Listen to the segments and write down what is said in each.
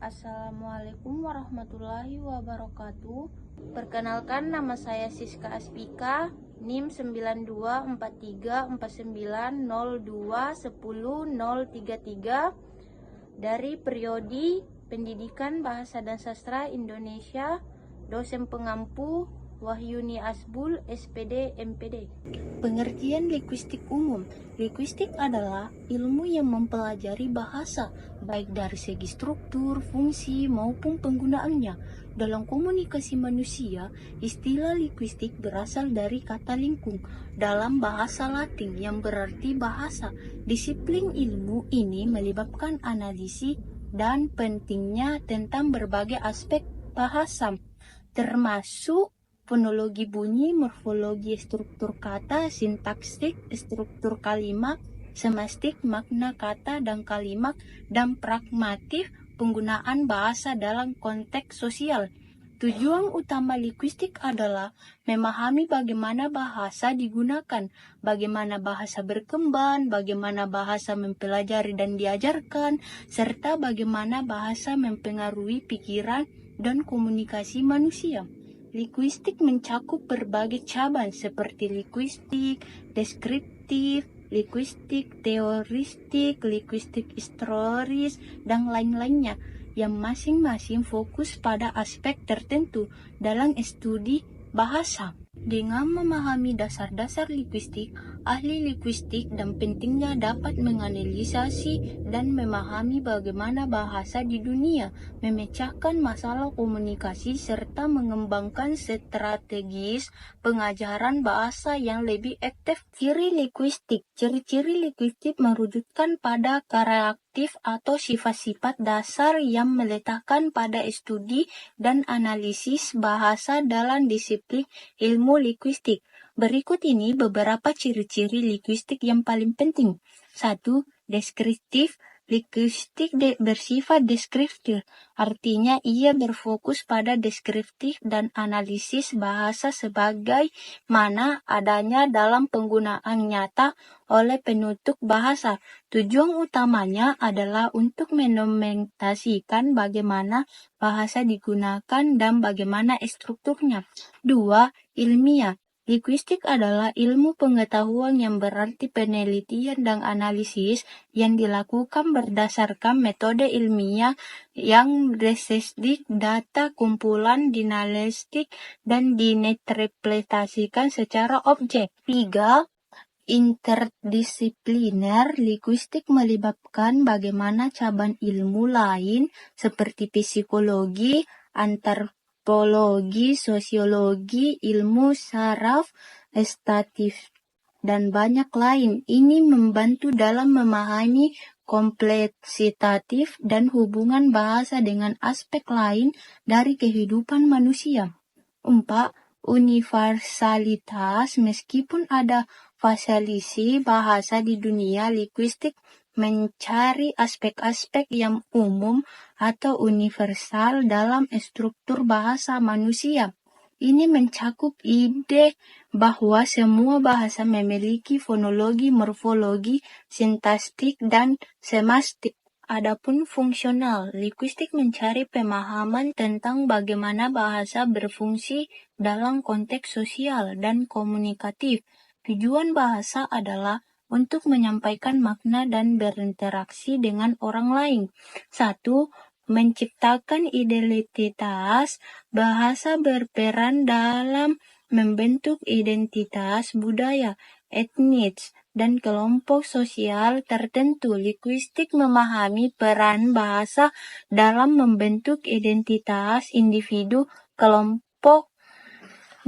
Assalamualaikum warahmatullahi wabarakatuh. Perkenalkan, nama saya Siska Aspika, NIM 924349021033 dari Prodi Pendidikan Bahasa dan Sastra Indonesia, dosen pengampu Wahyuni Asbul, SPD, MPD. Pengertian linguistik umum. Linguistik adalah ilmu yang mempelajari bahasa, baik dari segi struktur, fungsi, maupun penggunaannya. Dalam komunikasi manusia, istilah linguistik berasal dari kata lingkung dalam bahasa Latin yang berarti bahasa. Disiplin ilmu ini melibatkan analisis dan pentingnya tentang berbagai aspek bahasa, termasuk fonologi bunyi, morfologi struktur kata, sintaktik, struktur kalimat, semastik, makna kata dan kalimat, dan pragmatif penggunaan bahasa dalam konteks sosial. Tujuan utama linguistik adalah memahami bagaimana bahasa digunakan, bagaimana bahasa berkembang, bagaimana bahasa mempelajari dan diajarkan, serta bagaimana bahasa mempengaruhi pikiran dan komunikasi manusia. Linguistik mencakup berbagai cabang seperti linguistik deskriptif, linguistik teoristik, linguistik historis, dan lain-lainnya yang masing-masing fokus pada aspek tertentu dalam studi bahasa. Dengan memahami dasar-dasar linguistik, ahli linguistik dan pentingnya dapat menganalisasi dan memahami bagaimana bahasa di dunia, memecahkan masalah komunikasi, serta mengembangkan strategis pengajaran bahasa yang lebih efektif. Ciri linguistik merujukkan pada karakteristik atau sifat-sifat dasar yang meletakkan pada studi dan analisis bahasa dalam disiplin ilmu linguistik. Berikut ini beberapa ciri-ciri linguistik yang paling penting. 1. Deskriptif. Linguistik bersifat deskriptif, artinya ia berfokus pada deskriptif dan analisis bahasa sebagai mana adanya dalam penggunaan nyata oleh penutur bahasa. Tujuan utamanya adalah untuk mendokumentasikan bagaimana bahasa digunakan dan bagaimana strukturnya. 2. Ilmiah. Linguistik adalah ilmu pengetahuan yang berarti penelitian dan analisis yang dilakukan berdasarkan metode ilmiah yang berdasarkan data kumpulan dinamik dan diinterpretasikan secara objek. 3. Interdisipliner. Linguistik melibatkan bagaimana cabang ilmu lain seperti psikologi, antropologi, sosiologi, ilmu saraf, statistik, dan banyak lain. Ini membantu dalam memahami kompleksitas dan hubungan bahasa dengan aspek lain dari kehidupan manusia. 4. Universalitas. Meskipun ada variasi bahasa di dunia, linguistik mencari aspek-aspek yang umum atau universal dalam struktur bahasa manusia. Ini mencakup ide bahwa semua bahasa memiliki fonologi, morfologi, sintaktik, dan semastik. Adapun fungsional, linguistik mencari pemahaman tentang bagaimana bahasa berfungsi dalam konteks sosial dan komunikatif. Tujuan bahasa adalah untuk menyampaikan makna dan berinteraksi dengan orang lain. 1. Menciptakan identitas. Bahasa berperan dalam membentuk identitas budaya, etnis, dan kelompok sosial tertentu. Linguistik memahami peran bahasa dalam membentuk identitas individu, kelompok.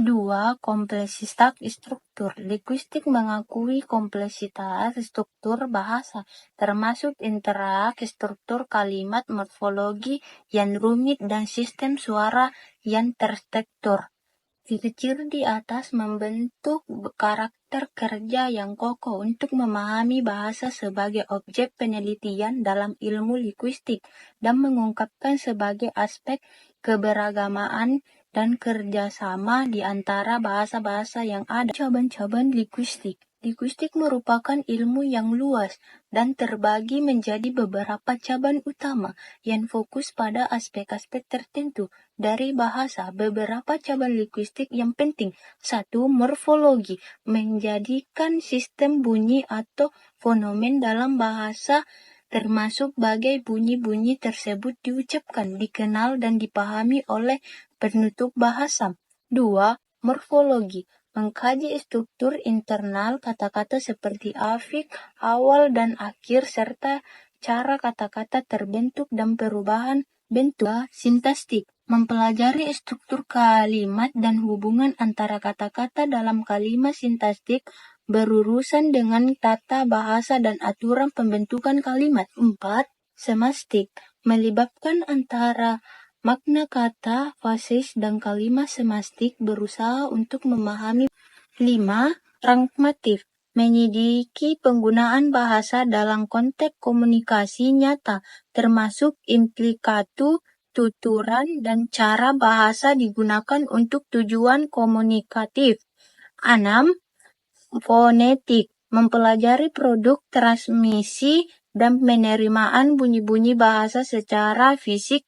2. Kompleksitas struktur. Linguistik mengakui kompleksitas struktur bahasa, termasuk interaksi struktur kalimat, morfologi yang rumit, dan sistem suara yang terstruktur. Ciri-ciri di atas membentuk karakter kerja yang kokoh untuk memahami bahasa sebagai objek penelitian dalam ilmu linguistik dan mengungkapkan sebagai aspek keberagamaan dan kerjasama di antara bahasa-bahasa yang ada. Cabang-cabang linguistik. Linguistik merupakan ilmu yang luas dan terbagi menjadi beberapa cabang utama yang fokus pada aspek-aspek tertentu dari bahasa. Beberapa cabang linguistik yang penting. 1. Morfologi, menjadikan sistem bunyi atau fonemen dalam bahasa termasuk bagai bunyi-bunyi tersebut diucapkan, dikenal dan dipahami oleh penutur bahasa. 2. Morfologi, mengkaji struktur internal kata-kata seperti afik, awal dan akhir, serta cara kata-kata terbentuk dan perubahan bentuk. Sintaktik, mempelajari struktur kalimat dan hubungan antara kata-kata dalam kalimat. Sintaktik berurusan dengan tata bahasa dan aturan pembentukan kalimat. 4. Semastik, melibatkan antara makna kata, fases, dan kalimat. Semastik berusaha untuk memahami. 5. Pragmatik, menyelidiki penggunaan bahasa dalam konteks komunikasi nyata, termasuk implikasi, tuturan, dan cara bahasa digunakan untuk tujuan komunikatif. 6. Fonetik, mempelajari produk transmisi dan penerimaan bunyi-bunyi bahasa secara fisik